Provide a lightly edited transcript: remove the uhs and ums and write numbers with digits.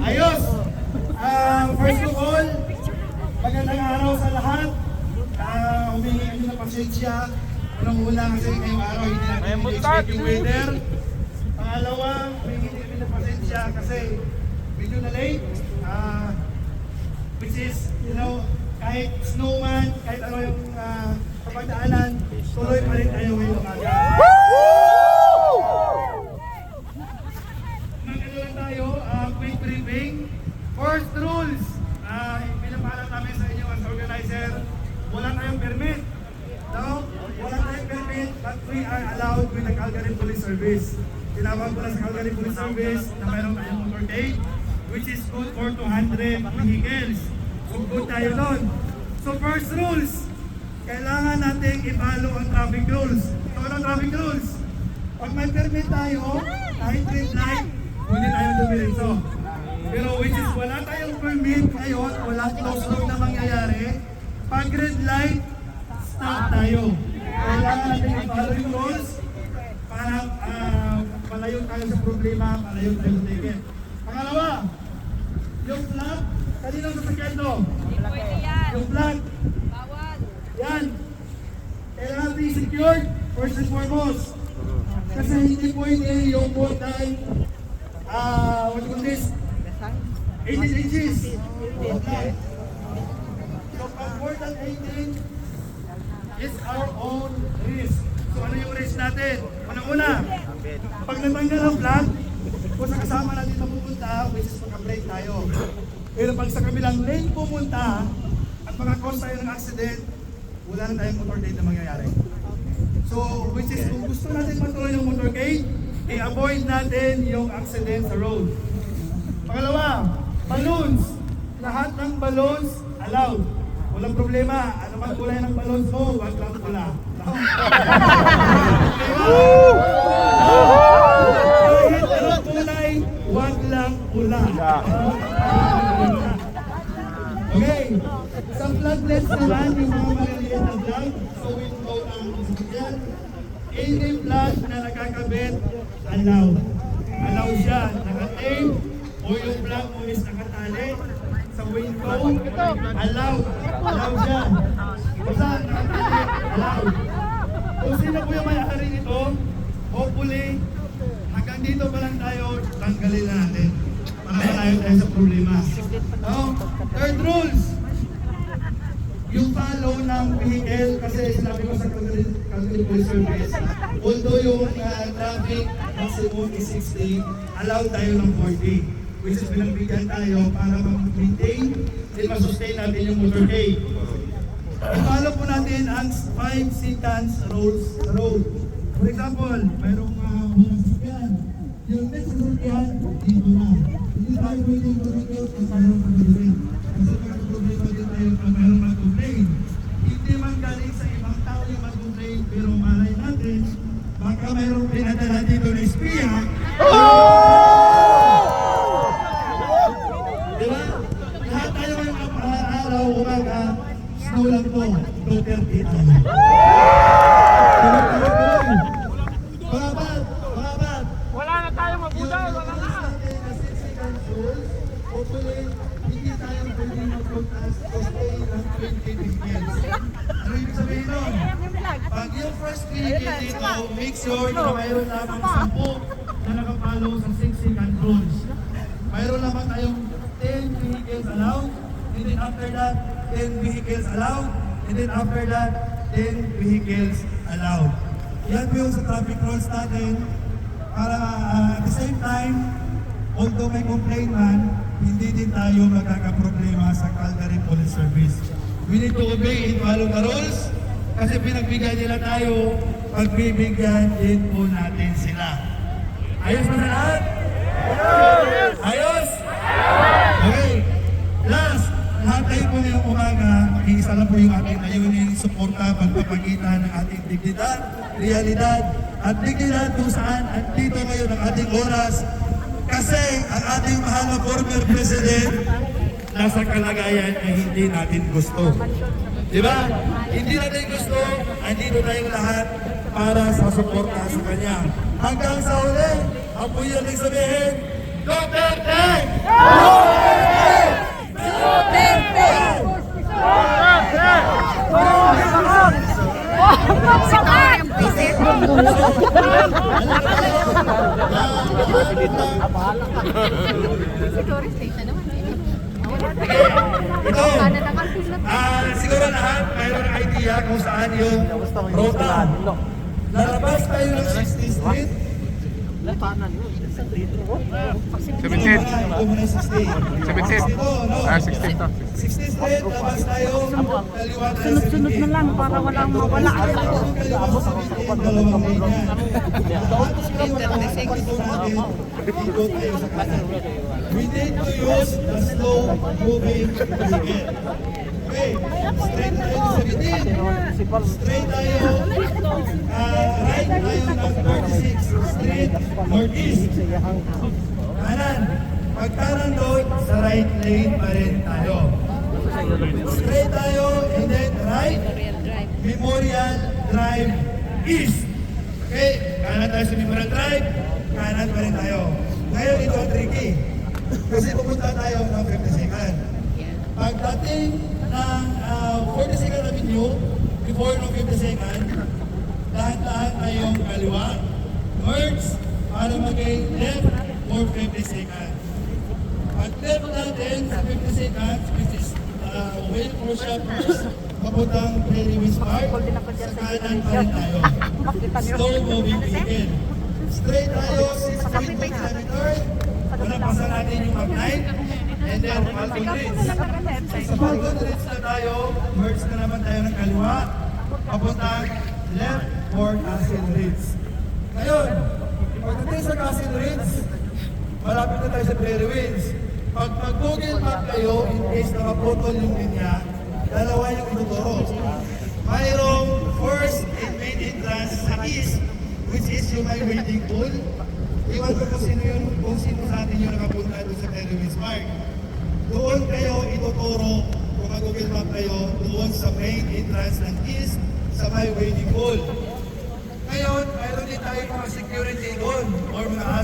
Ayos! First of all, magandang araw sa lahat. Humingi kami ng pasensya. Unang-una kasi ngayong araw hindi natin expect yung weather. Pangalawa, humingi kami ng pasensya kasi medyo na late. Which is, you know, kahit snowman, kahit ano yung kapagdaanan, tuloy pa rin tayo ngayong umaga. Magano lang tayo, quick briefing. First rules, pinapaalam namin sa inyo as organizer, wala tayong permit. No? Wala tayong permit, but we are allowed with the Calgary Police Service. Tinawag ko na sa Calgary Police Service na mayroon tayong motorcade, which is good for 200 vehicles. So good tayo doon. So first rules, kailangan natin i-follow ang traffic rules. So anong traffic rules? Pag may permit tayo, kahit red light, pwede tayong dumiretso. Pero which is wala tayong permit ngayon, walang close road na mangyayari. Pag red light, stop tayo. Kailangan natin i-follow yung rules para palayo tayo sa problema, palayo tayo sa ticket. Pangalawa, yung flag, kaninong sasakyan to? Yung flag, yan. Kailangan be secured first and foremost. Kasi hindi pwede yung more than what do you call this? 18 inches. So pag more than 18 is our own risk. So ano yung risk natin? Unang-una, pag natanggal ang flag, kung sa kasama natin mapupunta, which is maka-break tayo. Pero pag sa kabilang lane pumunta at maka-cause tayo ng accident, wala na tayong motorcade na mangyayari. So which is kung gusto natin matuloy yung motorcade, i-avoid natin yung accident sa road. Pangalawa, balloons. Lahat ng balloons allowed. Walang problema. Ano man kulay ng balloons mo, wag lang pula. Kahit anong kulay, wag lang pula. Okay. Sa flaglets naman, yung mga maliliit na flag, so we know ang sasakyan. Any flag na nakakabit, allowed. Allowed siya. Naka-tape o yung flag mo is nakatali sa window, allowed. Allowed siya. Basta nakatali, allowed. Kung sino po yung may-ari nito, hopefully, hanggang dito pa lang tayo, tanggalin na natin. Para malayo tayo sa problema. No? Third rules. Yung follow ng vehicle, kasi sinabi ko sa Calgary Police Service, although yung traffic maximum is 60, allow tayo ng 40, which is pinagbigyan tayo para ma-maintain at ma-sustain natin yung motorcade. I-follow po natin ang 5 seconds rules sa road. For example, mayroong walang sasakyan. Yung next sasakyan, dito na. Hindi tayo pwedeng tumigil kung mayroong mag-complain. Kasi mag-problema din tayo kung mayroong mag-complain. Hindi man galing sa ibang tao yung mag-complain, pero malay natin, baka mayroong pinadala dito na espiya. Diba? Lahat tayo ngayong araw, umaga, snow lang to, 2:30 tayo. Wala na tayong mabudal, wala na. Hopefully, hindi tayo pwede mag-focus o stay ng 20 vehicles. Ano ibig sabihin nun? Pag yung first vehicle dito, make sure na mayroon lamang 10 na nakapalo sa 6-second rules. Mayroon lamang tayong 10 vehicles allowed, and then after that, 10 vehicles allowed, and then after that, 10 vehicles allowed. Yan po yung sa traffic rules natin para at the same time, although may complaint man, hindi din tayo magkakaproblema sa Calgary Police Service. We need to obey and follow the rules kasi pinagbigyan nila tayo, pagbibigyan din po natin sila. Ayos ba sa lahat? Ayos? Okay. Last, lahat tayo po ngayong umaga, mag-iisa lang po yung ating layunin, suporta, pagpapakita ng ating dignidad, realidad, at dignidad kung saan andito ngayon ang ating oras. Kasi ang ating mahal na former president nasa kalagayan na hindi natin gusto. Di ba? Hindi natin gusto, andito tayong lahat para sa suporta sa kanya. Hanggang sa uli, ang po yung sabihin, Duterte! Ito, siguro lahat mayroon ng idea kung saan yung rota. Lalabas tayo ng 60th Street. 17. 16 to. 60th Street, labas tayo. Sunod-sunod na lang para walang mawala. We need to use the slow moving vehicle. Okay, straight tayo sa 17. Straight tayo, right tayo ng 36th Street Northeast. Kanan. Pag kanan doon, sa right lane pa rin tayo. Straight tayo, and then right, Memorial Drive East. Okay, kanan tayo sa Memorial Drive, kanan pa rin tayo. Ngayon ito ang tricky. Kasi pupunta tayo ng 52nd. Pagdating ng 42nd Avenue, before ng 52nd, lahat-lahat tayong kaliwa, merge para maging left for 52nd. Pag left natin sa 52nd, which is way for shoppers, papuntang Prairie West Park, sa kanan pa rin tayo. Slow moving vehicle. Straight tayo, 6.2 kilometers. Palampasan natin yung Mag-9, and then Falcon Ridge. Sa Falcon Ridge na tayo, merge na naman tayo ng kaliwa, papuntang left for Castle Ridge. Ngayon, pagdating sa Castle Ridge, malapit na tayo sa Prairie Winds. Pag mag-Google Map kayo, in case nakaputol yung linya, dalawa yung ituturo. Mayroong first and main entrance sa east, which is yung may wading pool. Iwan ko kung sino sa atin yung nakapunta doon sa Prairie Winds Park. Doon kayo ituturo, kung mag-Google Map kayo, doon sa main entrance ng east, sa may wading pool. Ngayon, mayroon din tayo mga security doon, or mga